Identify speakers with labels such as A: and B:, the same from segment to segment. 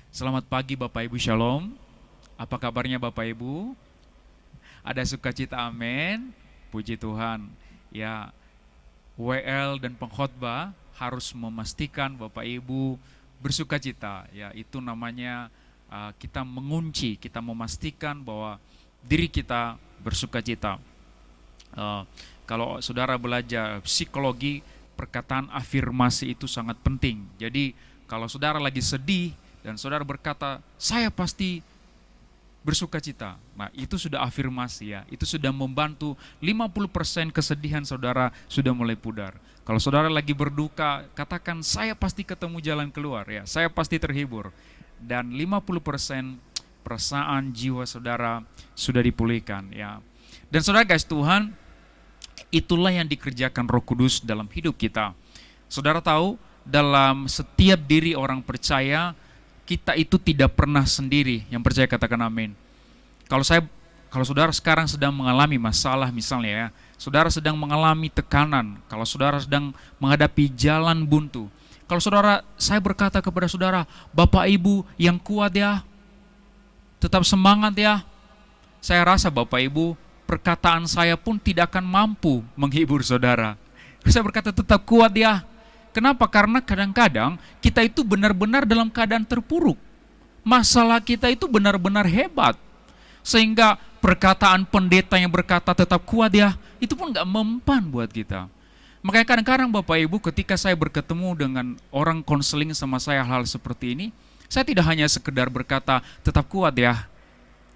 A: Selamat pagi Bapak Ibu, Shalom. Apa kabarnya Bapak Ibu? Ada sukacita, amin. Puji Tuhan. Ya, WL dan pengkhotbah harus memastikan Bapak Ibu bersukacita. Ya, itu namanya kita mengunci, kita memastikan bahwa diri kita bersukacita. Kalau saudara belajar psikologi, perkataan afirmasi itu sangat penting. Jadi kalau saudara lagi sedih dan saudara berkata, saya pasti bersukacita. Nah, itu sudah afirmasi ya. Itu sudah membantu 50% kesedihan saudara sudah mulai pudar. Kalau saudara lagi berduka, katakan saya pasti ketemu jalan keluar ya. Saya pasti terhibur. Dan 50% perasaan jiwa saudara sudah dipulihkan ya. Dan saudara guys, Tuhan, itulah yang dikerjakan Roh Kudus dalam hidup kita. Saudara tahu, dalam setiap diri orang percaya, kita itu tidak pernah sendiri. Yang percaya katakan amin. Kalau saudara sekarang sedang mengalami masalah misalnya ya, saudara sedang mengalami tekanan, kalau saudara sedang menghadapi jalan buntu, kalau saya berkata kepada saudara, Bapak Ibu yang kuat ya, tetap semangat ya, saya rasa Bapak Ibu, perkataan saya pun tidak akan mampu menghibur saudara. Saya berkata tetap kuat ya. Kenapa? Karena kadang-kadang kita itu benar-benar dalam keadaan terpuruk. Masalah kita itu benar-benar hebat. Sehingga perkataan pendeta yang berkata tetap kuat ya, itu pun gak mempan buat kita. Makanya kadang-kadang Bapak Ibu, ketika saya berketemu dengan orang konseling sama saya hal seperti ini, saya tidak hanya sekedar berkata tetap kuat ya,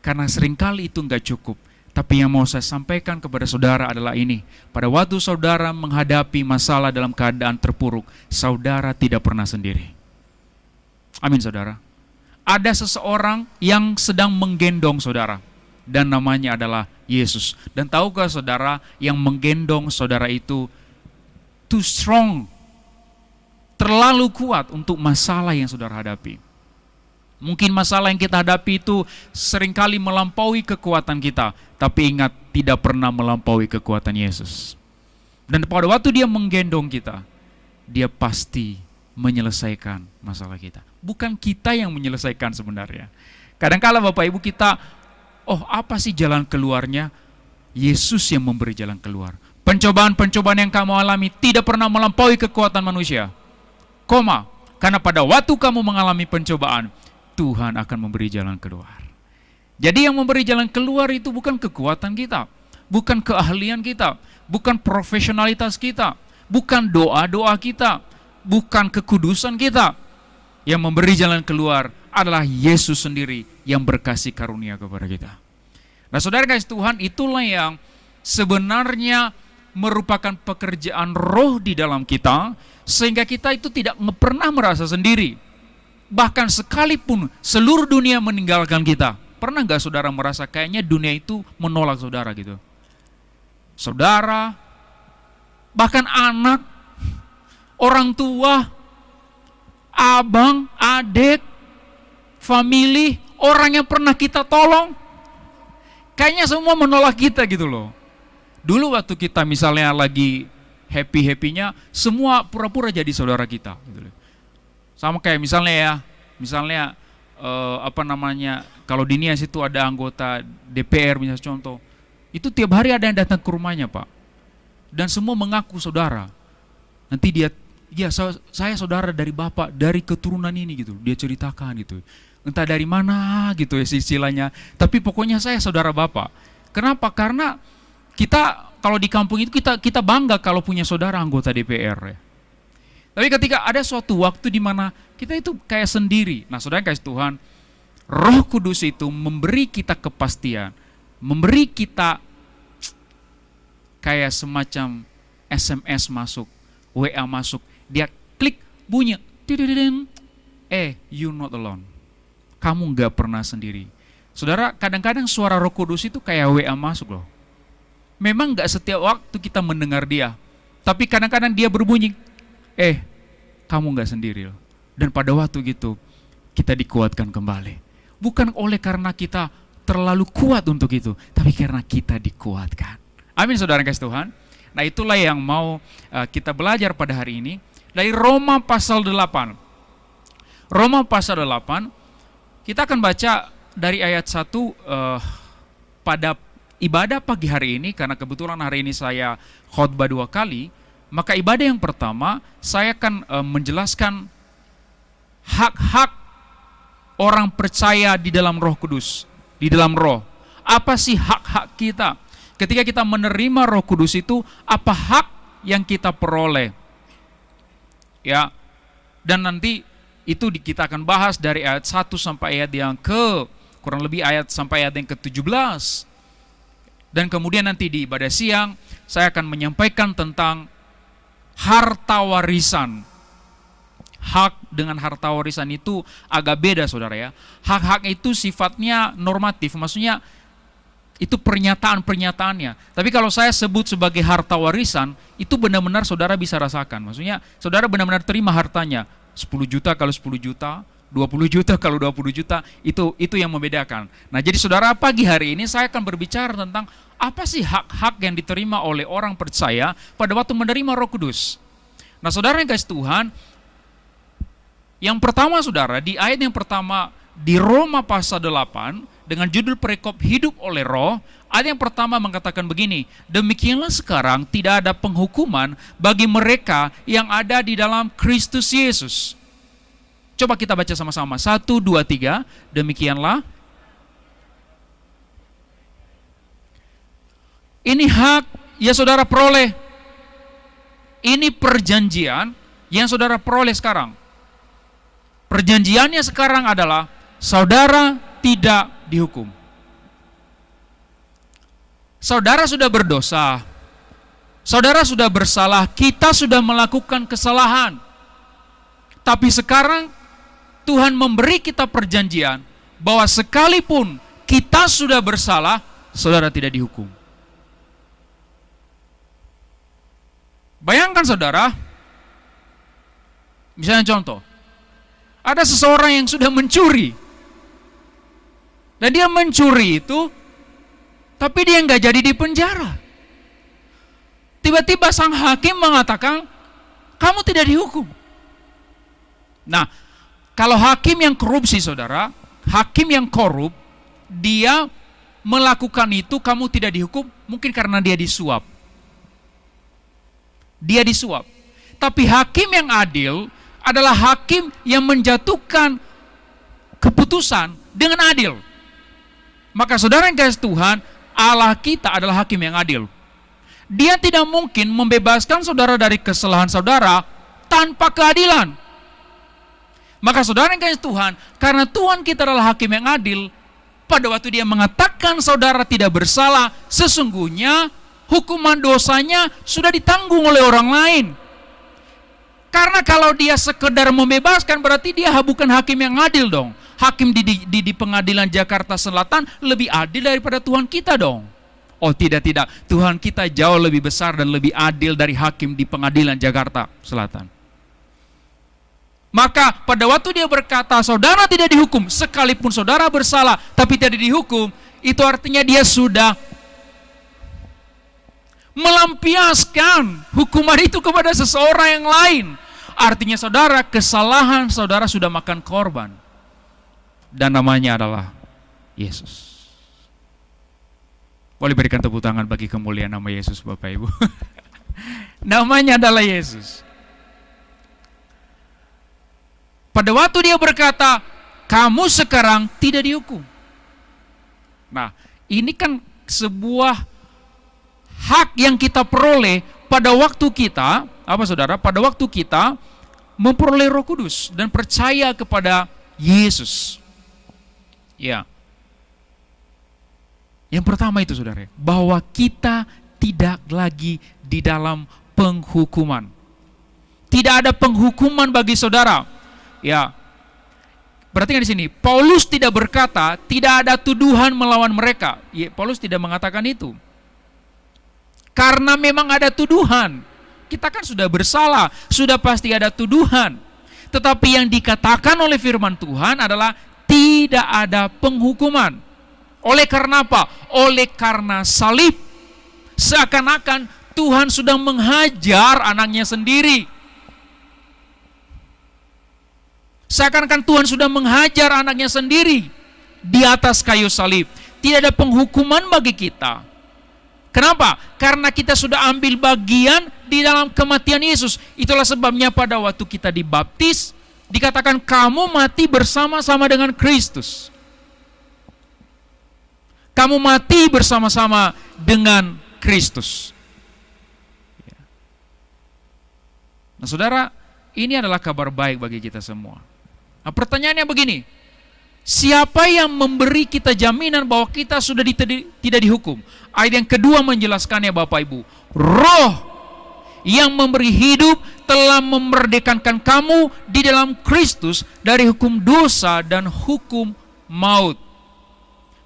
A: karena seringkali itu gak cukup. Tapi yang mau saya sampaikan kepada saudara adalah ini. Pada waktu saudara menghadapi masalah dalam keadaan terpuruk, saudara tidak pernah sendiri. Amin saudara. Ada seseorang yang sedang menggendong saudara. Dan namanya adalah Yesus. Dan tahukah saudara, yang menggendong saudara itu too strong. Terlalu kuat untuk masalah yang saudara hadapi. Mungkin masalah yang kita hadapi itu seringkali melampaui kekuatan kita. Tapi ingat, tidak pernah melampaui kekuatan Yesus. Dan pada waktu dia menggendong kita, dia pasti menyelesaikan masalah kita. Bukan kita yang menyelesaikan sebenarnya. Kadang-kala Bapak Ibu kita, apa sih jalan keluarnya? Yesus yang memberi jalan keluar. Pencobaan-pencobaan yang kamu alami tidak pernah melampaui kekuatan manusia. Karena pada waktu kamu mengalami pencobaan, Tuhan akan memberi jalan keluar. Jadi yang memberi jalan keluar itu bukan kekuatan kita, bukan keahlian kita, bukan profesionalitas kita, bukan doa-doa kita, bukan kekudusan kita. Yang memberi jalan keluar adalah Yesus sendiri yang berkasih karunia kepada kita. Nah saudara guys, Tuhan itulah yang sebenarnya merupakan pekerjaan roh di dalam kita, sehingga kita itu tidak pernah merasa sendiri. Bahkan sekalipun seluruh dunia meninggalkan kita, pernah gak saudara merasa kayaknya dunia itu menolak saudara gitu? Saudara, bahkan anak, orang tua, abang, adik, family, orang yang pernah kita tolong, kayaknya semua menolak kita gitu loh. Dulu waktu kita misalnya lagi happy-happynya, semua pura-pura jadi saudara kita gitu loh. Sama kayak misalnya kalau di Nias itu ada anggota DPR misalnya contoh, itu tiap hari ada yang datang ke rumahnya Pak, dan semua mengaku saudara. Nanti saya saudara dari bapak, dari keturunan ini gitu, dia ceritakan gitu, entah dari mana gitu ya istilahnya, tapi pokoknya saya saudara bapak. Kenapa? Karena kita kalau di kampung itu kita bangga kalau punya saudara anggota DPR ya. Tapi ketika ada suatu waktu di mana kita itu kayak sendiri. Nah saudara guys, Tuhan, Roh Kudus itu memberi kita kepastian, memberi kita kayak semacam SMS masuk, WA masuk, dia klik bunyi, you're not alone. Kamu gak pernah sendiri. Saudara, kadang-kadang suara Roh Kudus itu kayak WA masuk loh. Memang gak setiap waktu kita mendengar dia, tapi kadang-kadang dia berbunyi, kamu gak sendiri loh. Dan pada waktu gitu, kita dikuatkan kembali. Bukan oleh karena kita terlalu kuat untuk itu, tapi karena kita dikuatkan. Amin saudara kasih Tuhan. Nah itulah yang mau kita belajar pada hari ini. Dari Roma pasal 8. Roma pasal 8, Kita akan baca dari ayat 1 pada ibadah pagi hari ini, karena kebetulan hari ini saya khotbah 2 kali, maka ibadah yang pertama saya akan menjelaskan hak-hak orang percaya di dalam Roh Kudus, di dalam Roh. Apa sih hak-hak kita? Ketika kita menerima Roh Kudus itu, apa hak yang kita peroleh? Ya, dan nanti itu kita akan bahas dari ayat 1 sampai ayat yang kurang lebih sampai ayat yang ke-17. Dan kemudian nanti di ibadah siang saya akan menyampaikan tentang harta warisan. Hak dengan harta warisan itu agak beda, saudara ya. Hak-hak itu sifatnya normatif, maksudnya itu pernyataan-pernyataannya. Tapi kalau saya sebut sebagai harta warisan, itu benar-benar saudara bisa rasakan. Maksudnya saudara benar-benar terima hartanya. 10 juta kalau 10 juta, 20 juta kalau 20 juta, itu yang membedakan. Nah, jadi saudara, pagi hari ini saya akan berbicara tentang apa sih hak-hak yang diterima oleh orang percaya pada waktu menerima Roh Kudus. Nah, saudara yang kasih Tuhan, yang pertama saudara, di ayat yang pertama di Roma pasal 8 dengan judul perikop hidup oleh Roh, ayat yang pertama mengatakan begini, demikianlah sekarang tidak ada penghukuman bagi mereka yang ada di dalam Kristus Yesus. Coba kita baca sama-sama. 1, 2, 3. Demikianlah. Ini hak yang saudara peroleh. Ini perjanjian yang saudara peroleh sekarang. Perjanjiannya sekarang adalah saudara tidak dihukum. Saudara sudah berdosa. Saudara sudah bersalah. Kita sudah melakukan kesalahan. Tapi sekarang Tuhan memberi kita perjanjian bahwa sekalipun kita sudah bersalah, saudara tidak dihukum. Bayangkan saudara, misalnya contoh, ada seseorang yang sudah mencuri, dan dia mencuri itu, tapi dia nggak jadi di penjara. Tiba-tiba sang hakim mengatakan, kamu tidak dihukum. Nah, kalau hakim yang korupsi saudara, hakim yang korup, dia melakukan itu, kamu tidak dihukum, mungkin karena dia disuap. Dia disuap. Tapi hakim yang adil adalah hakim yang menjatuhkan keputusan dengan adil. Maka saudara yang kasih Tuhan, Allah kita adalah hakim yang adil. Dia tidak mungkin membebaskan saudara dari kesalahan saudara tanpa keadilan. Maka saudara yang kasih Tuhan, karena Tuhan kita adalah hakim yang adil, pada waktu dia mengatakan saudara tidak bersalah, sesungguhnya hukuman dosanya sudah ditanggung oleh orang lain. Karena kalau dia sekedar membebaskan, berarti dia bukan hakim yang adil dong. Hakim di pengadilan Jakarta Selatan lebih adil daripada Tuhan kita dong. Oh tidak, Tuhan kita jauh lebih besar dan lebih adil dari hakim di pengadilan Jakarta Selatan. Maka pada waktu dia berkata saudara tidak dihukum, sekalipun saudara bersalah tapi tidak dihukum, itu artinya dia sudah melampiaskan hukuman itu kepada seseorang yang lain. Artinya saudara, kesalahan saudara sudah makan korban, dan namanya adalah Yesus. Boleh berikan tepuk tangan bagi kemuliaan nama Yesus, Bapak Ibu. Namanya adalah Yesus. Pada waktu dia berkata, kamu sekarang tidak dihukum. Nah, ini kan sebuah hak yang kita peroleh pada waktu kita, apa saudara? Pada waktu kita memperoleh Roh Kudus dan percaya kepada Yesus. Ya. Yang pertama itu saudara, bahwa kita tidak lagi di dalam penghukuman. Tidak ada penghukuman bagi saudara. Ya, perhatikan di sini, Paulus tidak berkata tidak ada tuduhan melawan mereka. Ya, Paulus tidak mengatakan itu. Karena memang ada tuduhan. Kita kan sudah bersalah, sudah pasti ada tuduhan. Tetapi yang dikatakan oleh firman Tuhan adalah tidak ada penghukuman. Oleh karena apa? Oleh karena salib. Seakan-akan Tuhan sudah menghajar anaknya sendiri. Seakan-akan Tuhan sudah menghajar anaknya sendiri di atas kayu salib. Tidak ada penghukuman bagi kita. Kenapa? Karena kita sudah ambil bagian di dalam kematian Yesus. Itulah sebabnya pada waktu kita dibaptis, dikatakan kamu mati bersama-sama dengan Kristus. Kamu mati bersama-sama dengan Kristus. Nah saudara, ini adalah kabar baik bagi kita semua. Nah pertanyaannya begini, siapa yang memberi kita jaminan bahwa kita sudah tidak dihukum? Ayat yang kedua menjelaskannya Bapak Ibu. Roh yang memberi hidup telah memerdekakan kamu di dalam Kristus dari hukum dosa dan hukum maut.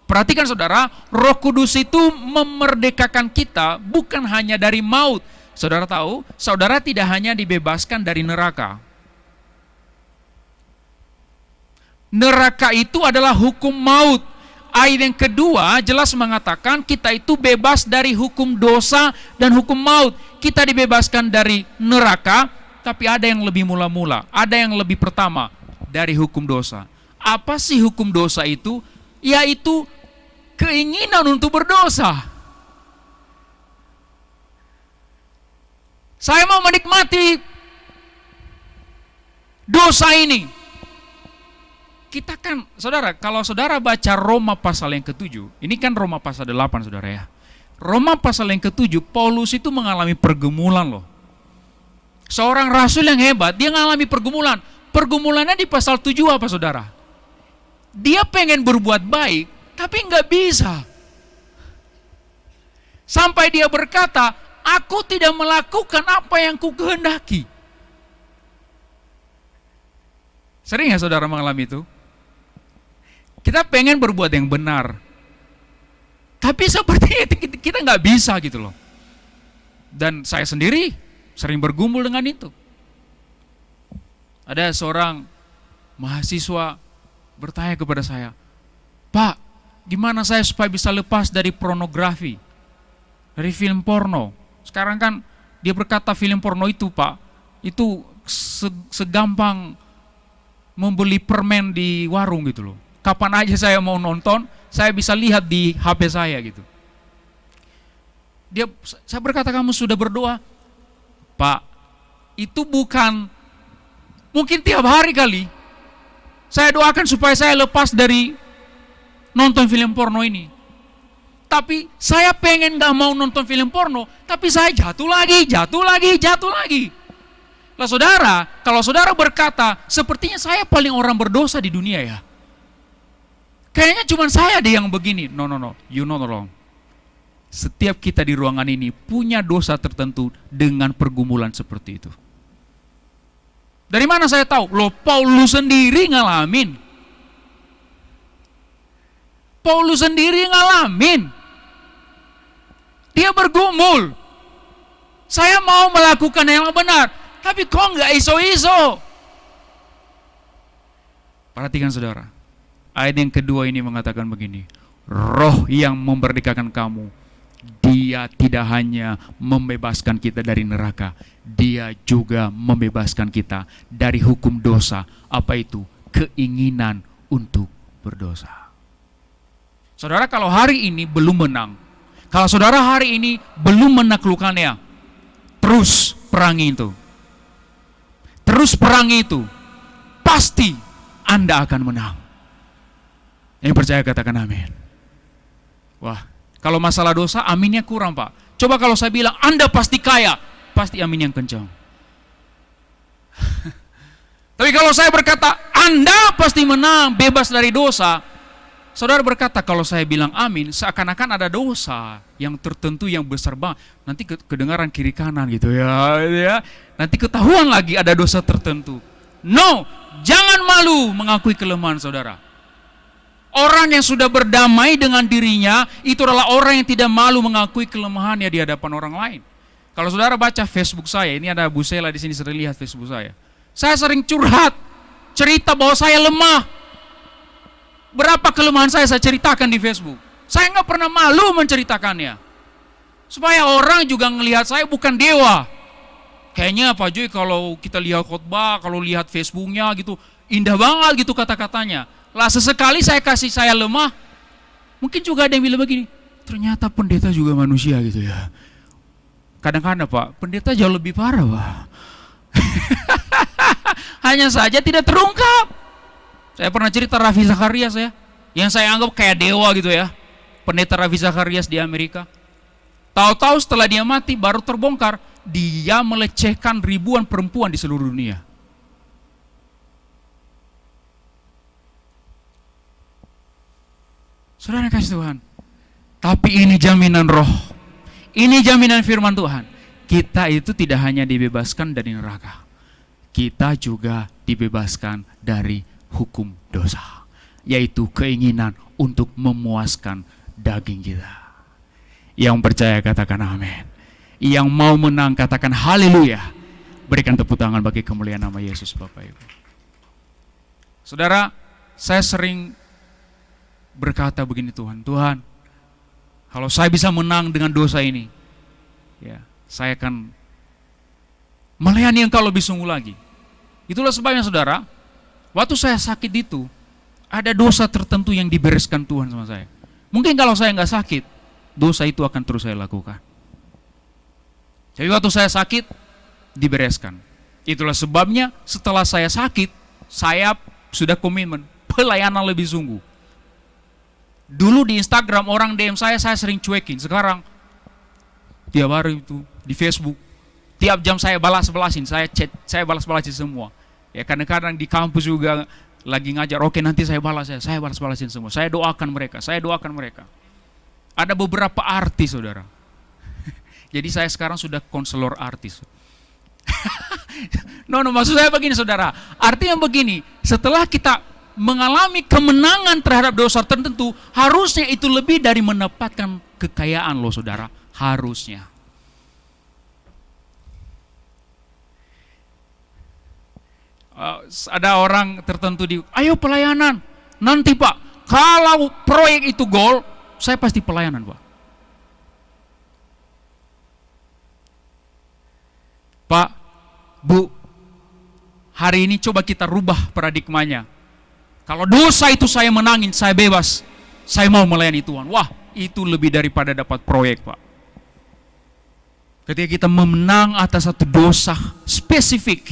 A: Perhatikan saudara, Roh Kudus itu memerdekakan kita bukan hanya dari maut. Saudara tahu, saudara tidak hanya dibebaskan dari neraka. Neraka itu adalah hukum maut. Ayat yang kedua jelas mengatakan kita itu bebas dari hukum dosa dan hukum maut. Kita dibebaskan dari neraka, tapi ada yang lebih mula-mula, ada yang lebih pertama dari hukum dosa. Apa sih hukum dosa itu? Yaitu keinginan untuk berdosa. Saya mau menikmati dosa ini. Kita kan, saudara, kalau saudara baca Roma pasal yang ke-7, ini kan Roma pasal 8, saudara ya. Roma pasal yang ke-7, Paulus itu mengalami pergumulan loh. Seorang rasul yang hebat, dia mengalami pergumulan. Pergumulannya di pasal 7 apa saudara? Dia pengen berbuat baik, tapi nggak bisa. Sampai dia berkata, aku tidak melakukan apa yang ku kehendaki. Sering ya saudara mengalami itu? Kita pengen berbuat yang benar, tapi sepertinya kita nggak bisa gitu loh. Dan saya sendiri sering bergumul dengan itu. Ada seorang mahasiswa bertanya kepada saya, Pak, gimana saya supaya bisa lepas dari pornografi, dari film porno? Sekarang kan dia berkata film porno itu Pak, itu segampang membeli permen di warung gitu loh. Kapan aja saya mau nonton, saya bisa lihat di HP saya gitu. Saya berkata, kamu sudah berdoa? Pak, itu bukan, mungkin tiap hari kali, saya doakan supaya saya lepas dari nonton film porno ini. Tapi saya pengen gak mau nonton film porno, tapi saya jatuh lagi. Lah saudara, kalau saudara berkata, sepertinya saya paling orang berdosa di dunia ya. Kayaknya cuma saya deh yang begini. No, you not wrong. Setiap kita di ruangan ini punya dosa tertentu dengan pergumulan seperti itu. Dari mana saya tahu? Loh, Paulus sendiri ngalamin. Dia bergumul. Saya mau melakukan yang benar, tapi kok nggak iso-iso? Perhatikan saudara. Ayat yang kedua ini mengatakan begini, Roh yang memerdekakan kamu, Dia tidak hanya membebaskan kita dari neraka, Dia juga membebaskan kita dari hukum dosa. Apa itu? Keinginan untuk berdosa. Saudara, kalau hari ini belum menang, kalau saudara hari ini belum menaklukkannya, terus perangi itu. Pasti Anda akan menang. Yang percaya katakan amin. Wah, kalau masalah dosa aminnya kurang Pak. Coba kalau saya bilang Anda pasti kaya, pasti amin yang kencang. Tapi kalau saya berkata Anda pasti menang, bebas dari dosa, saudara berkata kalau saya bilang amin, seakan-akan ada dosa yang tertentu yang besar banget. Nanti kedengaran kiri kanan gitu ya. Nanti ketahuan lagi ada dosa tertentu. No, jangan malu mengakui kelemahan saudara. Orang yang sudah berdamai dengan dirinya, itu adalah orang yang tidak malu mengakui kelemahannya di hadapan orang lain. Kalau saudara baca Facebook saya, ini ada Bu Sela di sini, sering lihat Facebook saya. Saya sering curhat, cerita bahwa saya lemah. Berapa kelemahan saya ceritakan di Facebook. Saya nggak pernah malu menceritakannya. Supaya orang juga ngelihat saya bukan dewa. Kayaknya Pak Joy kalau kita lihat khotbah, kalau lihat Facebooknya gitu, indah banget gitu kata-katanya. Lah sesekali saya kasih saya lemah, mungkin juga ada yang bilang begini, ternyata pendeta juga manusia gitu ya. Kadang-kadang Pak, pendeta jauh lebih parah Pak. Hanya saja tidak terungkap. Saya pernah cerita Ravi Zacharias ya, yang saya anggap kayak dewa gitu ya. Pendeta Ravi Zacharias di Amerika. Tahu-tahu setelah dia mati baru terbongkar, dia melecehkan ribuan perempuan di seluruh dunia. Saudara kasih Tuhan. Tapi ini jaminan roh. Ini jaminan firman Tuhan. Kita itu tidak hanya dibebaskan dari neraka. Kita juga dibebaskan dari hukum dosa. Yaitu keinginan untuk memuaskan daging kita. Yang percaya katakan amin. Yang mau menang katakan haleluya. Berikan tepuk tangan bagi kemuliaan nama Yesus Bapak Ibu. Saudara, saya sering berkata begini, Tuhan, kalau saya bisa menang dengan dosa ini, ya, saya akan melayani Engkau lebih sungguh lagi. Itulah sebabnya saudara, waktu saya sakit itu, ada dosa tertentu yang dibereskan Tuhan sama saya. Mungkin kalau saya nggak sakit, dosa itu akan terus saya lakukan. Jadi waktu saya sakit, dibereskan. Itulah sebabnya setelah saya sakit, saya sudah komitmen, pelayanan lebih sungguh. Dulu di Instagram orang DM saya sering cuekin. Sekarang tiap hari itu di Facebook, tiap jam saya balas-balasin, saya chat, saya balas-balasin semua. Ya kadang-kadang di kampus juga lagi ngajar, oke nanti saya balas-balasin semua. Saya doakan mereka. Ada beberapa artis saudara. Jadi saya sekarang sudah konselor artis. Maksud saya begini saudara. Artinya begini, setelah kita mengalami kemenangan terhadap dosa tertentu, harusnya itu lebih dari mendapatkan kekayaan loh saudara, harusnya. Ada orang tertentu ayo pelayanan, nanti Pak, kalau proyek itu goal, saya pasti pelayanan Pak. Pak, Bu, hari ini coba kita rubah paradigmanya. Kalau dosa itu saya menangin, saya bebas, saya mau melayani Tuhan. Wah, itu lebih daripada dapat proyek Pak. Ketika kita memenang atas satu dosa spesifik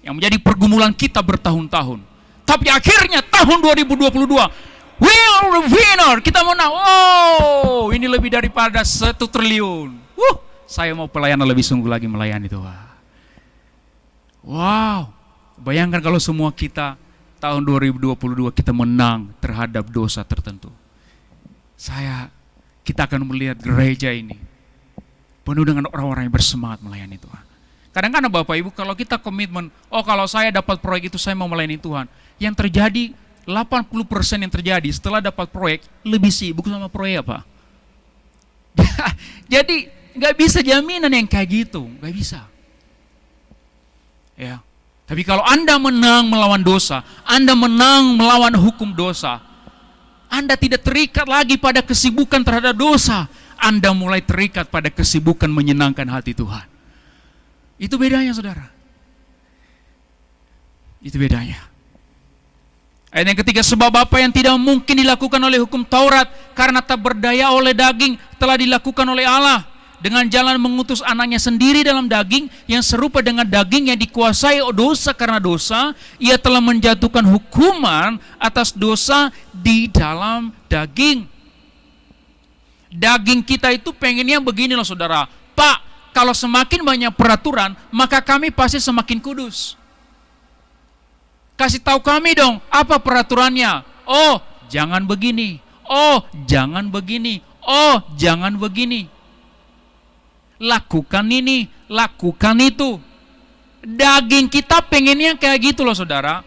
A: yang menjadi pergumulan kita bertahun-tahun. Tapi akhirnya tahun 2022, we are the winner, kita menang. Oh, ini lebih daripada 1 triliun. Saya mau pelayanan lebih sungguh lagi melayani Tuhan. Wow, bayangkan kalau semua kita tahun 2022 kita menang terhadap dosa tertentu. Kita akan melihat gereja ini penuh dengan orang-orang yang bersemangat melayani Tuhan. Kadang-kadang Bapak Ibu, kalau kita komitmen, kalau saya dapat proyek itu saya mau melayani Tuhan. Yang terjadi, 80% yang terjadi setelah dapat proyek, lebih sibuk sama proyek apa? Jadi, gak bisa jaminan yang kayak gitu, gak bisa. Ya. Tapi kalau Anda menang melawan dosa, Anda menang melawan hukum dosa, Anda tidak terikat lagi pada kesibukan terhadap dosa, Anda mulai terikat pada kesibukan menyenangkan hati Tuhan. Itu bedanya saudara. Itu bedanya. Ayat yang ketiga, sebab apa yang tidak mungkin dilakukan oleh hukum Taurat karena tak berdaya oleh daging telah dilakukan oleh Allah. Dengan jalan mengutus anaknya sendiri dalam daging yang serupa dengan daging yang dikuasai dosa karena dosa, ia telah menjatuhkan hukuman atas dosa di dalam daging. Daging kita itu pengennya begini loh saudara, Pak, kalau semakin banyak peraturan, maka kami pasti semakin kudus. Kasih tahu kami dong, apa peraturannya? Oh, jangan begini. Oh, jangan begini. Oh, jangan begini. Lakukan ini, lakukan itu. Daging kita pengennya kayak gitu loh saudara.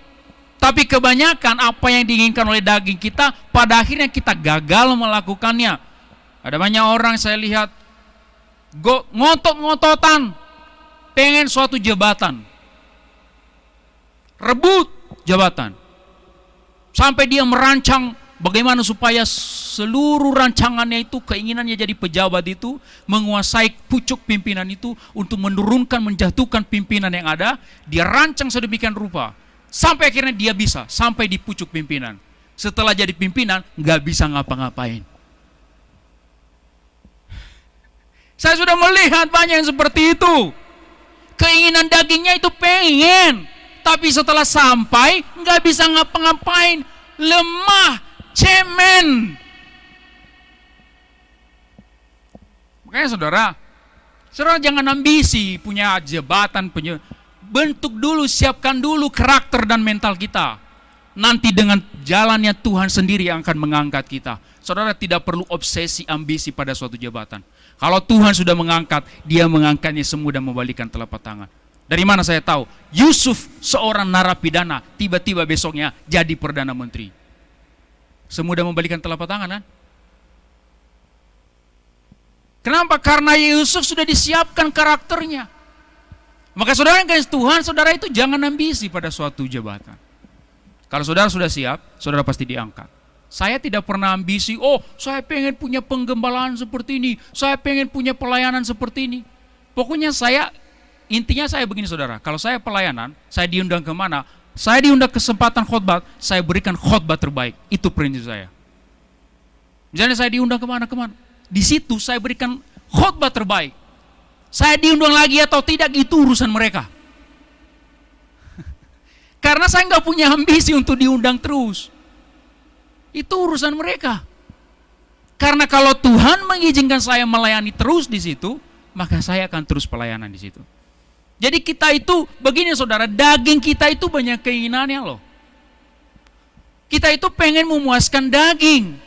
A: Tapi kebanyakan apa yang diinginkan oleh daging kita, pada akhirnya kita gagal melakukannya. Ada banyak orang saya lihat ngotot-ngototan pengen suatu jabatan, rebut jabatan, sampai dia merancang bagaimana supaya seluruh rancangannya itu, keinginannya jadi pejabat itu, menguasai pucuk pimpinan itu, untuk menurunkan, menjatuhkan pimpinan yang ada, dia rancang sedemikian rupa. Sampai akhirnya dia bisa, sampai di pucuk pimpinan. Setelah jadi pimpinan, nggak bisa ngapa-ngapain. Saya sudah melihat banyak yang seperti itu. Keinginan dagingnya itu pengen, tapi setelah sampai, nggak bisa ngapa-ngapain. Lemah, cemen. Makanya saudara jangan ambisi punya jabatan, bentuk dulu, siapkan dulu karakter dan mental kita. Nanti dengan jalannya Tuhan sendiri yang akan mengangkat kita. Saudara tidak perlu obsesi ambisi pada suatu jabatan. Kalau Tuhan sudah mengangkat, dia mengangkatnya semudah membalikan telapak tangan. Dari mana saya tahu? Yusuf seorang narapidana, tiba-tiba besoknya jadi Perdana Menteri. Semudah membalikan telapak tangan kan? Kenapa? Karena Yusuf sudah disiapkan karakternya. Maka saudara yang kasih Tuhan, saudara itu jangan ambisi pada suatu jabatan. Kalau saudara sudah siap, saudara pasti diangkat. Saya tidak pernah ambisi, saya pengen punya penggembalaan seperti ini, saya pengen punya pelayanan seperti ini. Pokoknya intinya saya begini saudara, kalau saya pelayanan, saya diundang kemana, saya diundang kesempatan khotbah, saya berikan khotbah terbaik. Itu prinsip saya. Misalnya saya diundang kemana, di situ saya berikan khotbah terbaik. Saya diundang lagi atau tidak, itu urusan mereka. Karena saya nggak punya ambisi untuk diundang terus. Itu urusan mereka. Karena kalau Tuhan mengizinkan saya melayani terus di situ, maka saya akan terus pelayanan di situ. Jadi kita itu, begini saudara, daging kita itu banyak keinginannya loh. Kita itu pengen memuaskan daging.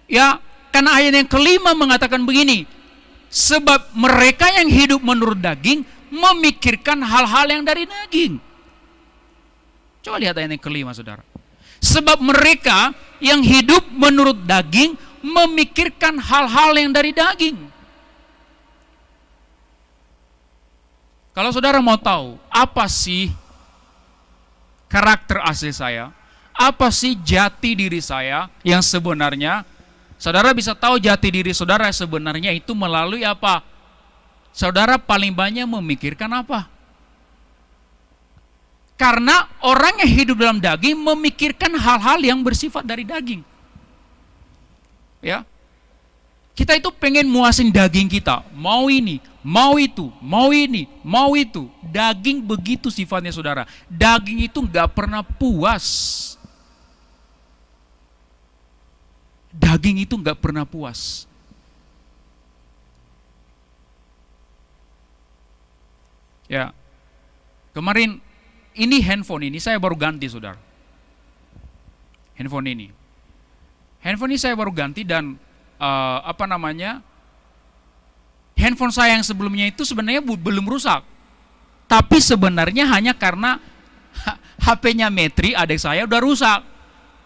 A: Ya, karena ayat yang kelima mengatakan begini, sebab mereka yang hidup menurut daging memikirkan hal-hal yang dari daging. Coba lihat ayat yang kelima saudara. Sebab mereka yang hidup menurut daging memikirkan hal-hal yang dari daging. Kalau saudara mau tahu apa sih karakter asli saya, apa sih jati diri saya yang sebenarnya, saudara bisa tahu jati diri saudara sebenarnya itu melalui apa? Saudara paling banyak memikirkan apa? Karena orang yang hidup dalam daging memikirkan hal-hal yang bersifat dari daging. Ya. Kita itu pengen muasin daging kita, mau ini, mau itu, mau ini, mau itu. Daging begitu sifatnya saudara. Daging itu nggak pernah puas. Daging itu nggak pernah puas. Ya, kemarin ini handphone ini saya baru ganti saudara. Handphone ini saya baru ganti dan handphone saya yang sebelumnya itu sebenarnya belum rusak. Tapi sebenarnya hanya karena HP-nya Metri adik saya udah rusak.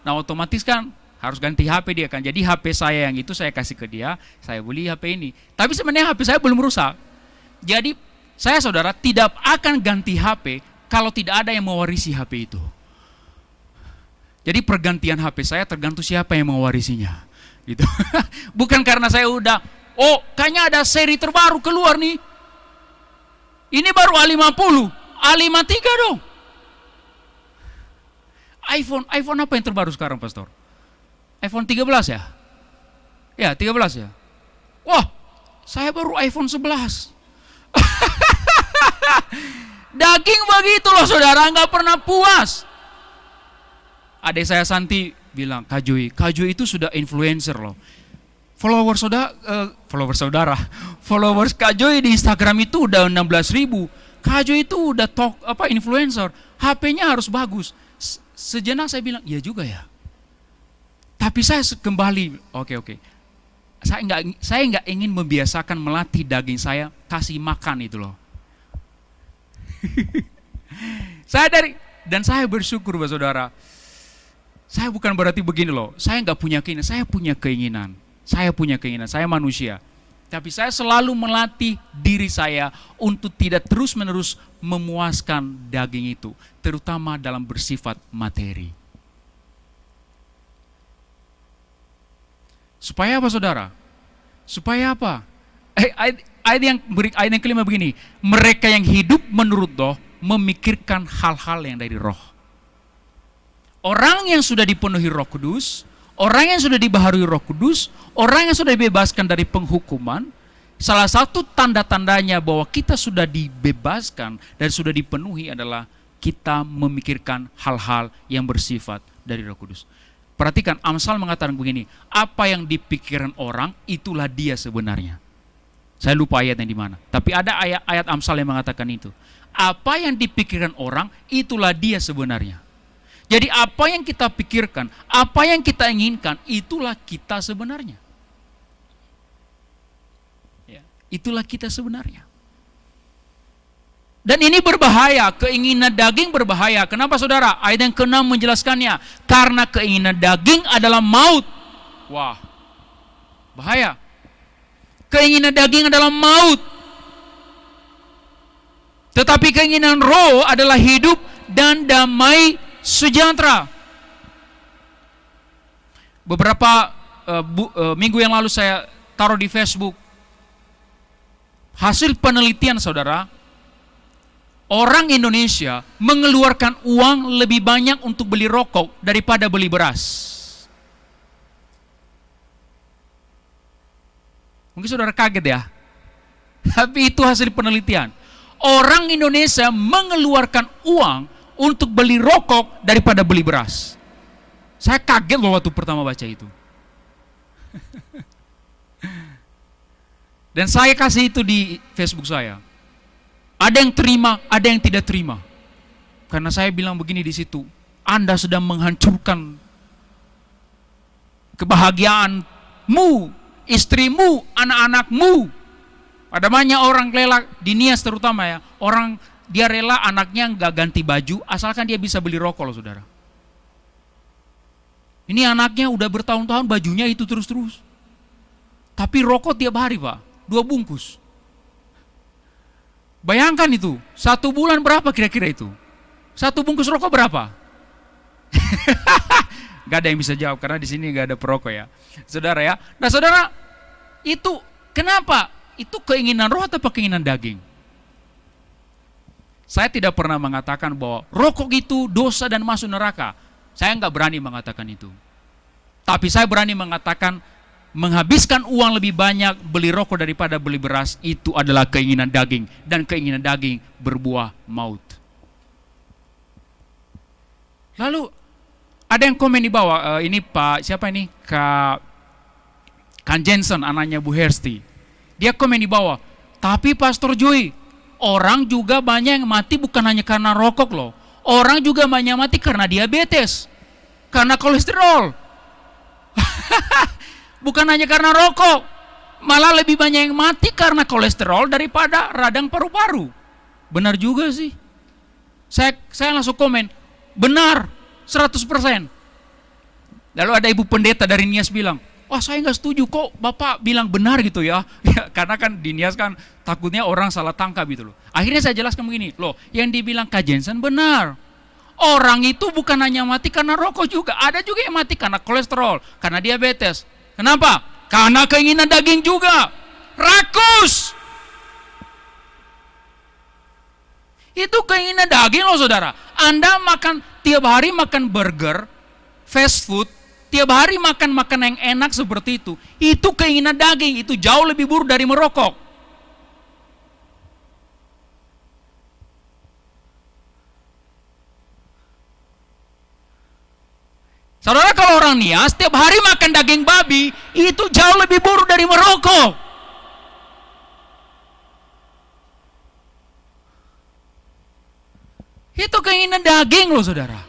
A: Nah otomatis kan harus ganti HP dia kan. Jadi HP saya yang itu saya kasih ke dia, saya beli HP ini. Tapi sebenarnya HP saya belum rusak. Jadi saya saudara tidak akan ganti HP kalau tidak ada yang mewarisi HP itu. Jadi pergantian HP saya tergantung siapa yang mewarisinya. Gitu. Bukan karena saya udah, kayaknya ada seri terbaru keluar nih. Ini baru A50, A53 dong. iPhone apa yang terbaru sekarang, Pastor? iPhone 13 ya? Ya, 13 ya. Wah, saya baru iPhone 11. Daging begitu loh saudara, nggak pernah puas. Adik saya Santi bilang, Kak Joy itu sudah influencer loh. Followers Kak Joy di Instagram itu udah 16.000. Kak Joy itu udah influencer. HP-nya harus bagus. Sejenak saya bilang, iya juga ya. Tapi saya kembali, oke. Saya nggak ingin membiasakan melatih daging saya kasih makan itu loh. Saya bersyukur Bapak Saudara. Saya bukan berarti begini loh. Saya nggak punya keinginan. Saya punya keinginan. Saya manusia. Tapi saya selalu melatih diri saya untuk tidak terus-menerus memuaskan daging itu, terutama dalam bersifat materi. Supaya apa saudara? Supaya apa? Ayat yang kelima begini, mereka yang hidup menurut roh memikirkan hal-hal yang dari roh. Orang yang sudah dipenuhi Roh Kudus, orang yang sudah dibaharui Roh Kudus, orang yang sudah dibebaskan dari penghukuman, salah satu tanda-tandanya bahwa kita sudah dibebaskan dan sudah dipenuhi adalah kita memikirkan hal-hal yang bersifat dari Roh Kudus. Perhatikan, Amsal mengatakan begini, apa yang dipikirkan orang, itulah dia sebenarnya. Saya lupa ayat yang di mana, tapi ada ayat Amsal yang mengatakan itu. Apa yang dipikirkan orang, itulah dia sebenarnya. Jadi apa yang kita pikirkan, apa yang kita inginkan, itulah kita sebenarnya. Ya, itulah kita sebenarnya. Dan ini berbahaya, keinginan daging berbahaya. Kenapa saudara? Ayat yang ke-6 menjelaskannya. Karena keinginan daging adalah maut. Wah, bahaya. Keinginan daging adalah maut. Tetapi keinginan roh adalah hidup dan damai sejahtera. Beberapa minggu yang lalu saya taruh di Facebook hasil penelitian saudara, orang Indonesia mengeluarkan uang lebih banyak untuk beli rokok daripada beli beras. Mungkin saudara kaget ya, tapi itu hasil penelitian. Orang Indonesia mengeluarkan uang untuk beli rokok daripada beli beras. Saya kaget loh waktu pertama baca itu. Dan saya kasih itu di Facebook saya. Ada yang terima, ada yang tidak terima. Karena saya bilang begini di situ, Anda sedang menghancurkan kebahagiaanmu, istrimu, anak-anakmu. Ada banyak orang rela di Nias terutama ya, orang dia rela anaknya nggak ganti baju asalkan dia bisa beli rokok loh saudara. Ini anaknya udah bertahun-tahun bajunya itu terus-terus. Tapi rokok tiap hari Pak, 2 bungkus. Bayangkan itu, 1 bulan berapa kira-kira itu? 1 bungkus rokok berapa? Gak ada yang bisa jawab karena di sini gak ada perokok ya. Saudara ya. Nah saudara, itu kenapa? Itu keinginan roh atau keinginan daging? Saya tidak pernah mengatakan bahwa rokok itu dosa dan masuk neraka. Saya nggak berani mengatakan itu. Tapi saya berani mengatakan menghabiskan uang lebih banyak beli rokok daripada beli beras itu adalah keinginan daging. Dan keinginan daging berbuah maut. Lalu ada yang komen di bawah, ini Pak, siapa ini? Kan Jensen, anaknya Bu Hersti. Dia komen di bawah, tapi Pastor Joy, orang juga banyak yang mati bukan hanya karena rokok loh. Orang juga banyak mati karena diabetes, karena kolesterol. Bukan hanya karena rokok, malah lebih banyak yang mati karena kolesterol daripada radang paru-paru. Benar juga sih. Saya langsung komen, benar, 100%. Lalu ada ibu pendeta dari Nias bilang, wah saya nggak setuju kok Bapak bilang benar gitu ya. Ya karena kan di Nias kan takutnya orang salah tangkap gitu loh. Akhirnya saya jelaskan begini, loh yang dibilang Kak Jensen benar. Orang itu bukan hanya mati karena rokok juga, ada juga yang mati karena kolesterol, karena diabetes. Kenapa? Karena keinginan daging juga. Rakus. Itu keinginan daging loh saudara. Anda makan tiap hari makan burger, fast food, tiap hari makan makanan yang enak seperti itu keinginan daging, itu jauh lebih buruk dari merokok. Saudara, kalau orang Nias tiap hari makan daging babi, itu jauh lebih buruk dari merokok. Itu keinginan daging loh saudara.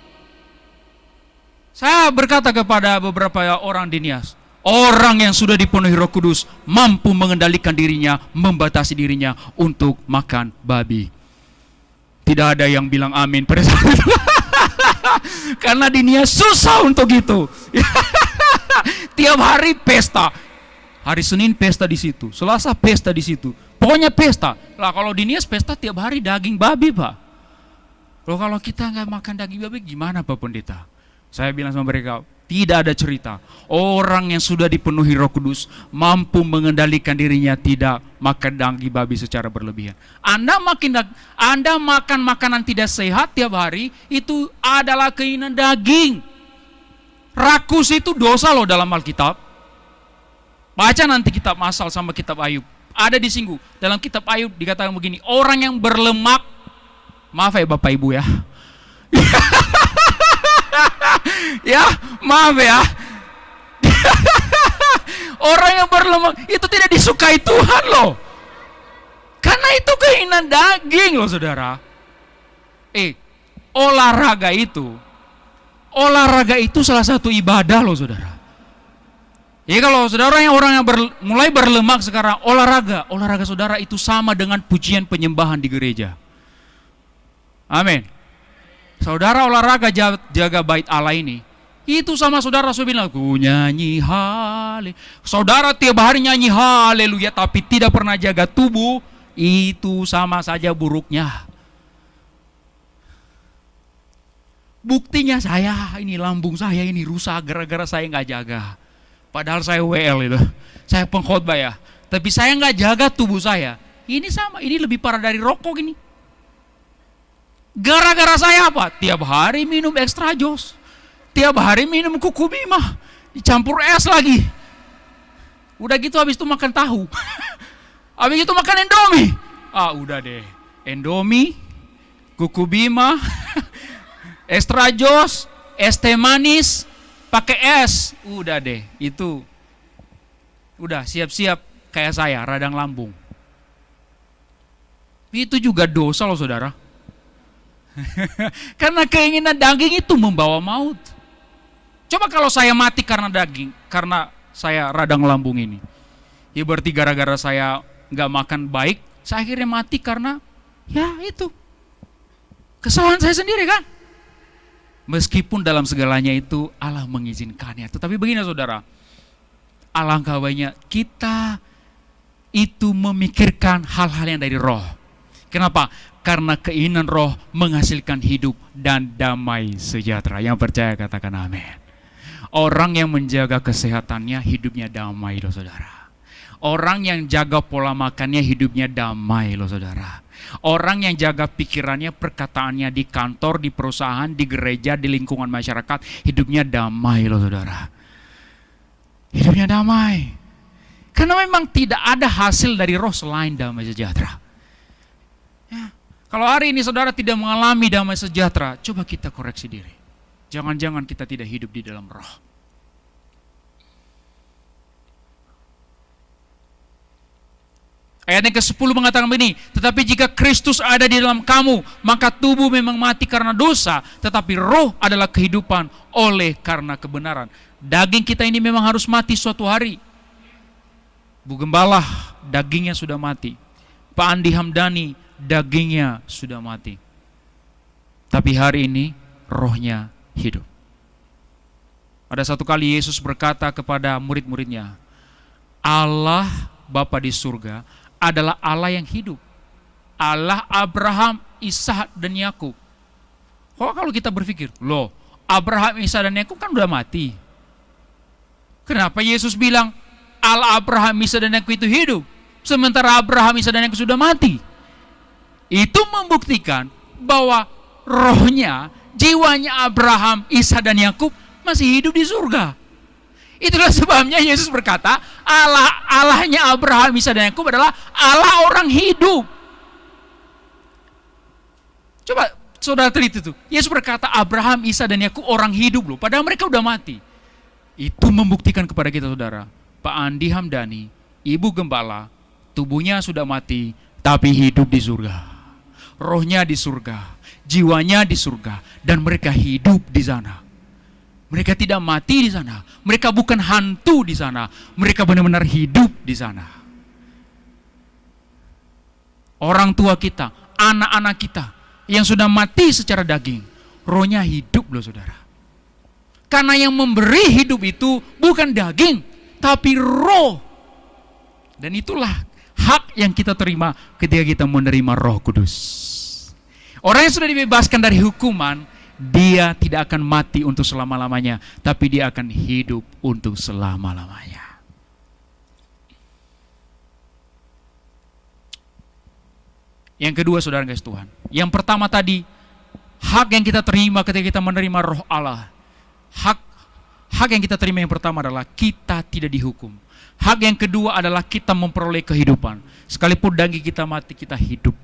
A: Saya berkata kepada beberapa orang di Nias, orang yang sudah dipenuhi Roh Kudus mampu mengendalikan dirinya, membatasi dirinya untuk makan babi. Tidak ada yang bilang amin pada saat itu. Karena di Nias susah untuk itu. Tiap hari pesta. Hari Senin pesta di situ, Selasa pesta di situ. Pokoknya pesta. Lah kalau di Nias pesta tiap hari daging babi, Pak. Loh kalau kita nggak makan daging babi gimana Pak Pendeta? Saya bilang sama mereka, tidak ada cerita orang yang sudah dipenuhi Roh Kudus mampu mengendalikan dirinya tidak makan daging babi secara berlebihan. Anda makan makanan tidak sehat tiap hari, itu adalah keinginan daging. Rakus itu dosa loh dalam Alkitab. Baca nanti kitab Amsal sama kitab Ayub. Ada disinggung. Dalam kitab Ayub dikatakan begini, orang yang berlemak, maaf ya Bapak Ibu ya. Ya, maaf ya. Orang yang berlemak itu tidak disukai Tuhan loh. Karena itu keinginan daging loh saudara. Olahraga itu salah satu ibadah loh saudara. Ya kalau saudara orang yang mulai berlemak sekarang olahraga saudara itu sama dengan pujian penyembahan di gereja. Amin. Saudara olahraga jaga bait Allah ini, itu sama saudara bilang, ku nyanyi haleluya. Saudara tiap hari nyanyi haleluya tapi tidak pernah jaga tubuh, itu sama saja buruknya. Buktinya lambung saya ini rusak gara-gara saya nggak jaga. Padahal saya WL itu, saya pengkhotbah ya, tapi saya nggak jaga tubuh saya. Ini sama, ini lebih parah dari rokok ini. Gara-gara saya apa? Tiap hari minum extra jos, tiap hari minum kuku bima, dicampur es lagi. Udah gitu habis itu makan tahu, habis itu makan Indomie. Udah deh, Indomie, kuku bima, extra jos, es teh manis, pakai es. Udah deh, itu udah siap-siap kayak saya radang lambung. Itu juga dosa loh saudara. Karena keinginan daging itu membawa maut. Coba kalau saya mati karena daging, karena saya radang lambung ini, ya berarti gara-gara saya nggak makan baik, saya akhirnya mati karena ya itu kesalahan saya sendiri kan. Meskipun dalam segalanya itu Allah mengizinkannya, tetapi begini saudara, alangkah baiknya kita itu memikirkan hal-hal yang dari roh. Kenapa? Karena keinginan roh menghasilkan hidup dan damai sejahtera. Yang percaya katakan amin. Orang yang menjaga kesehatannya hidupnya damai loh saudara. Orang yang jaga pola makannya hidupnya damai loh saudara. Orang yang jaga pikirannya, perkataannya di kantor, di perusahaan, di gereja, di lingkungan masyarakat, hidupnya damai loh saudara. Hidupnya damai. Karena memang tidak ada hasil dari roh selain damai sejahtera. Ya. Kalau hari ini saudara tidak mengalami damai sejahtera, coba kita koreksi diri. Jangan-jangan kita tidak hidup di dalam roh. Ayat yang ke-10 mengatakan begini, tetapi jika Kristus ada di dalam kamu, maka tubuh memang mati karena dosa, tetapi roh adalah kehidupan oleh karena kebenaran. Daging kita ini memang harus mati suatu hari. Bu Gembala, dagingnya sudah mati. Pak Andi Hamdani, dagingnya sudah mati. Tapi hari ini rohnya hidup. Ada satu kali Yesus berkata kepada murid-muridnya, Allah Bapa di surga adalah Allah yang hidup. Allah Abraham, Ishak dan Yakub. Kalau kita berpikir, loh Abraham, Ishak dan Yakub kan udah mati. Kenapa Yesus bilang Allah Abraham, Ishak dan Yakub itu hidup, sementara Abraham, Ishak dan Yakub sudah mati? Itu membuktikan bahwa rohnya, jiwanya Abraham, Ishak dan Yakub masih hidup di surga. Itulah sebabnya Yesus berkata, Allahnya Abraham, Ishak dan Yakub adalah Allah orang hidup. Coba saudara teliti itu. Yesus berkata Abraham, Ishak dan Yakub orang hidup loh, padahal mereka udah mati. Itu membuktikan kepada kita saudara, Pak Andi Hamdani, Ibu Gembala, tubuhnya sudah mati, tapi hidup di surga. Rohnya di surga, jiwanya di surga, dan mereka hidup di sana. Mereka tidak mati di sana, mereka bukan hantu di sana, mereka benar-benar hidup di sana. Orang tua kita, anak-anak kita yang sudah mati secara daging, rohnya hidup loh saudara. Karena yang memberi hidup itu bukan daging, tapi roh. Dan itulah hak yang kita terima ketika kita menerima Roh Kudus. Orang yang sudah dibebaskan dari hukuman, dia tidak akan mati untuk selama-lamanya, tapi dia akan hidup untuk selama-lamanya. Yang kedua, saudara guys Tuhan. Yang pertama tadi, hak yang kita terima ketika kita menerima Roh Allah. Hak yang kita terima yang pertama adalah kita tidak dihukum. Hak yang kedua adalah kita memperoleh kehidupan. Sekalipun daging kita mati, kita hidup.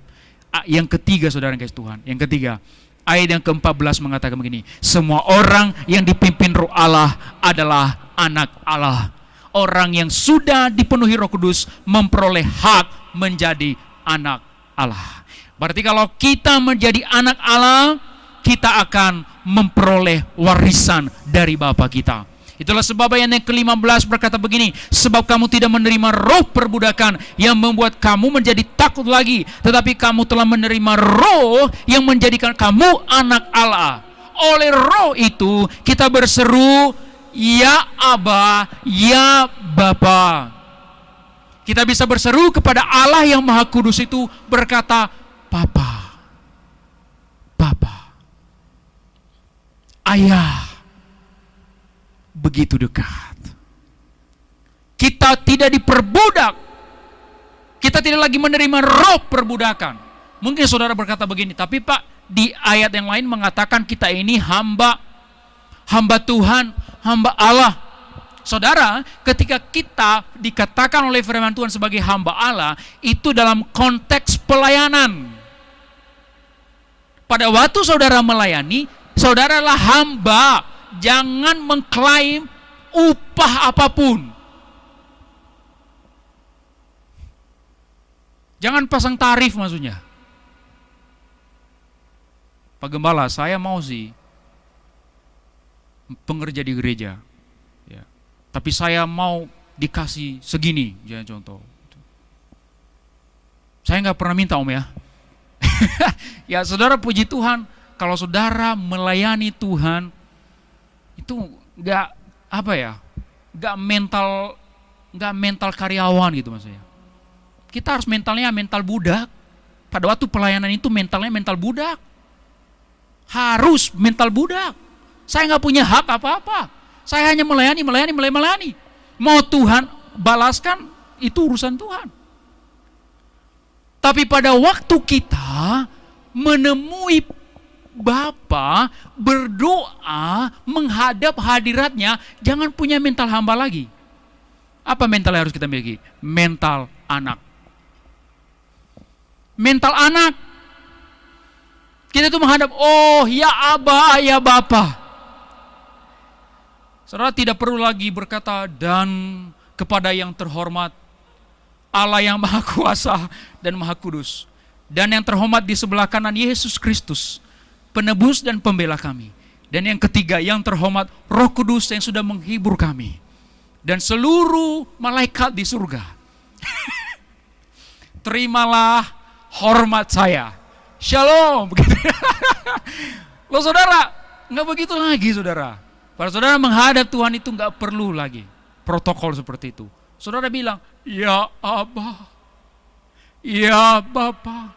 A: Yang ketiga, saudara guys Tuhan. Yang ketiga, ayat yang ke-14 mengatakan begini. Semua orang yang dipimpin Roh Allah adalah anak Allah. Orang yang sudah dipenuhi Roh Kudus memperoleh hak menjadi anak Allah. Berarti kalau kita menjadi anak Allah, kita akan memperoleh warisan dari Bapa kita. Itulah sebab ayat yang ke-15 berkata begini, sebab kamu tidak menerima roh perbudakan yang membuat kamu menjadi takut lagi, tetapi kamu telah menerima roh yang menjadikan kamu anak Allah. Oleh roh itu kita berseru, ya Aba, ya Bapa. Kita bisa berseru kepada Allah yang Maha Kudus itu berkata, Papa, Papa, Ayah, begitu dekat. Kita tidak diperbudak. Kita tidak lagi menerima roh perbudakan. Mungkin saudara berkata begini, tapi Pak, di ayat yang lain mengatakan kita ini hamba Tuhan, hamba Allah. Saudara, ketika kita dikatakan oleh firman Tuhan sebagai hamba Allah, itu dalam konteks pelayanan. Pada waktu saudara melayani, saudara adalah hamba. Jangan mengklaim upah apapun. Jangan pasang tarif maksudnya. Pak Gembala, saya mau sih pengerja di gereja. Tapi saya mau dikasih segini, jangan contoh. Saya nggak pernah minta Om ya. Ya saudara, puji Tuhan, kalau saudara melayani Tuhan, itu nggak mental karyawan gitu maksudnya. Kita harus mentalnya mental budak. Pada waktu pelayanan itu mentalnya mental budak. Harus mental budak. Saya nggak punya hak apa-apa. Saya hanya melayani. Mau Tuhan balaskan, itu urusan Tuhan. Tapi pada waktu kita menemui Bapa, berdoa, menghadap hadiratnya, jangan punya mental hamba lagi. Apa mental yang harus kita miliki? Mental anak. Mental anak. Kita tuh menghadap, oh ya Aba, ya Bapa. Saudara tidak perlu lagi berkata, dan kepada yang terhormat, Allah yang Maha Kuasa dan Maha Kudus. Dan yang terhormat di sebelah kanan, Yesus Kristus, penebus dan pembela kami. Dan yang ketiga, yang terhormat, Roh Kudus yang sudah menghibur kami. Dan seluruh malaikat di surga. Terimalah hormat saya. Shalom. Loh saudara, nggak begitu lagi saudara. Para saudara menghadap Tuhan itu nggak perlu lagi protokol seperti itu. Saudara bilang, ya Aba, ya Bapa.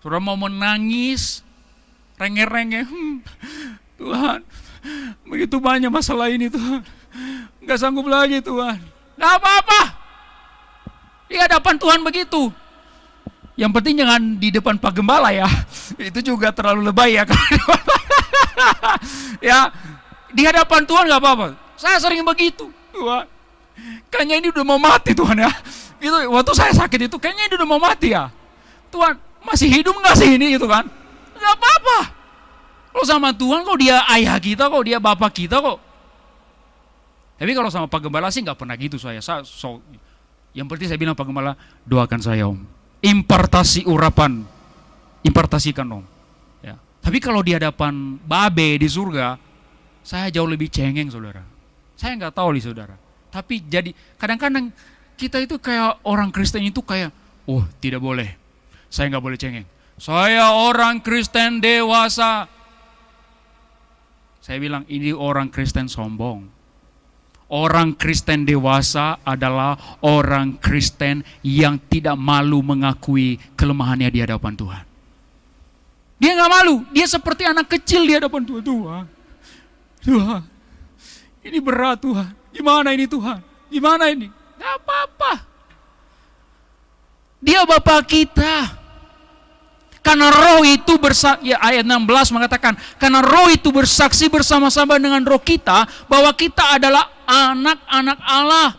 A: Saudara mau menangis, rengeh-rengeh, Tuhan, begitu banyak masalah ini Tuhan, nggak sanggup lagi Tuhan. Nggak apa-apa, di hadapan Tuhan begitu. Yang penting jangan di depan Pak Gembala ya, itu juga terlalu lebay ya. Ya, di hadapan Tuhan nggak apa-apa. Saya sering begitu, Tuhan. Kayaknya ini udah mau mati Tuhan ya. Itu waktu saya sakit itu, kayaknya ini udah mau mati ya. Tuhan, masih hidup nggak sih ini gitu kan? Nggak apa-apa. Kalau sama Tuhan, kok dia ayah kita, kok dia bapak kita kok. Tapi kalau sama Pak Gembala sih nggak pernah gitu saya. Yang penting saya bilang Pak Gembala, doakan saya Om. Impartasi urapan, impartasikan Om. Ya. Tapi kalau di hadapan Babe di surga, saya jauh lebih cengeng saudara. Saya nggak tahu nih saudara. Tapi jadi kadang-kadang kita itu kayak orang Kristen itu kayak, oh tidak boleh, saya nggak boleh cengeng. Saya orang Kristen dewasa. Saya bilang ini orang Kristen sombong. Orang Kristen dewasa adalah orang Kristen yang tidak malu mengakui kelemahannya di hadapan Tuhan. Dia nggak malu. Dia seperti anak kecil di hadapan Tuhan. Tuhan, ini berat Tuhan. Gimana ini Tuhan? Gimana ini? Gak apa-apa. Dia Bapa kita. Karena roh itu bersaksi, ya ayat 16 mengatakan, karena roh itu bersaksi bersama-sama dengan roh kita, bahwa kita adalah anak-anak Allah.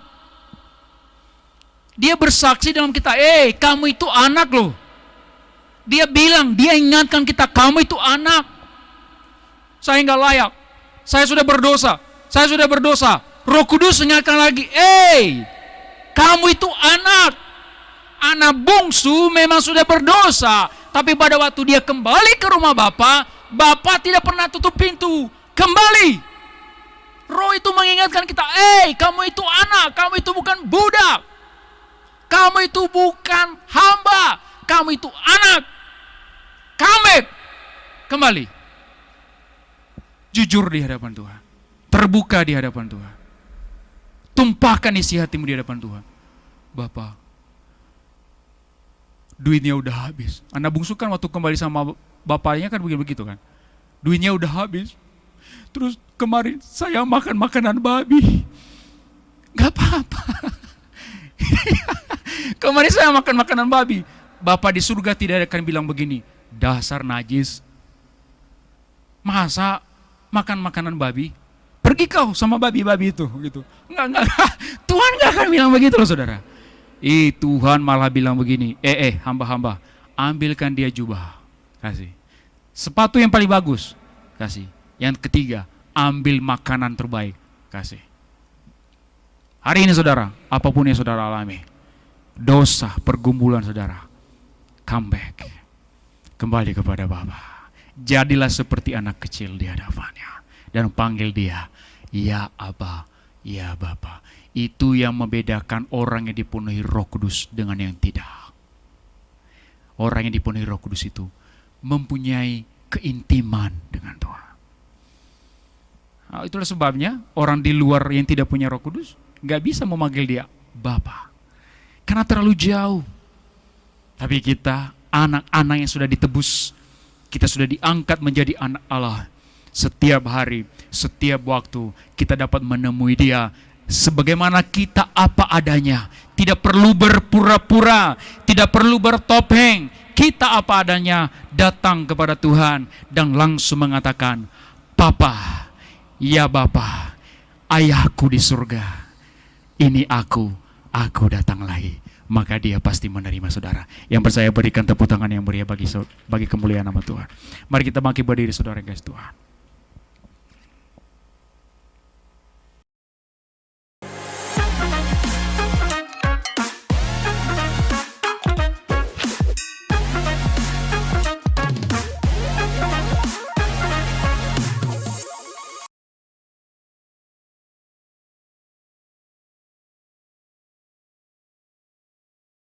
A: Dia bersaksi dalam kita, kamu itu anak loh. Dia bilang, dia ingatkan kita, kamu itu anak. Saya nggak layak. Saya sudah berdosa. Saya sudah berdosa. Roh Kudus ingatkan lagi, kamu itu anak. Anak bungsu memang sudah berdosa. Tapi pada waktu dia kembali ke rumah Bapa, Bapa tidak pernah tutup pintu. Kembali. Roh itu mengingatkan kita, kamu itu anak. Kamu itu bukan budak. Kamu itu bukan hamba. Kamu itu anak. Kembali. Jujur di hadapan Tuhan. Terbuka di hadapan Tuhan. Tumpahkan isi hatimu di hadapan Tuhan. Bapa, duitnya udah habis. Anak bungsu kan waktu kembali sama bapaknya kan begitu kan. Duitnya udah habis. Terus kemarin saya makan makanan babi. Gak apa-apa. Kemarin saya makan makanan babi. Bapak di surga tidak akan bilang begini, dasar najis. Masa makan makanan babi? Pergi kau sama babi-babi itu gitu. Enggak. Tuhan gak akan bilang begitu loh saudara. Tuhan malah bilang begini, hamba-hamba, ambilkan dia jubah, kasih. Sepatu yang paling bagus, kasih. Yang ketiga, ambil makanan terbaik, kasih. Hari ini saudara, apapun yang saudara alami, dosa, pergumulan saudara, come back. Kembali kepada Bapa. Jadilah seperti anak kecil di hadapannya. Dan panggil dia, ya Aba, ya Bapa. Itu yang membedakan orang yang dipenuhi Roh Kudus dengan yang tidak. Orang yang dipenuhi Roh Kudus itu mempunyai keintiman dengan Tuhan. Nah, itulah sebabnya orang di luar yang tidak punya Roh Kudus gak bisa memanggil dia Bapa. Karena terlalu jauh. Tapi kita, anak-anak yang sudah ditebus, kita sudah diangkat menjadi anak Allah. Setiap hari, setiap waktu kita dapat menemui dia sebagaimana kita apa adanya. Tidak perlu berpura-pura, tidak perlu bertopeng. Kita apa adanya datang kepada Tuhan dan langsung mengatakan, Papa, ya Bapa, Ayahku di surga, ini aku datang lagi. Maka dia pasti menerima saudara. Yang percaya berikan tepuk tangan yang meriah bagi kemuliaan nama Tuhan. Mari kita bangkit berdiri saudara, guys, Tuhan.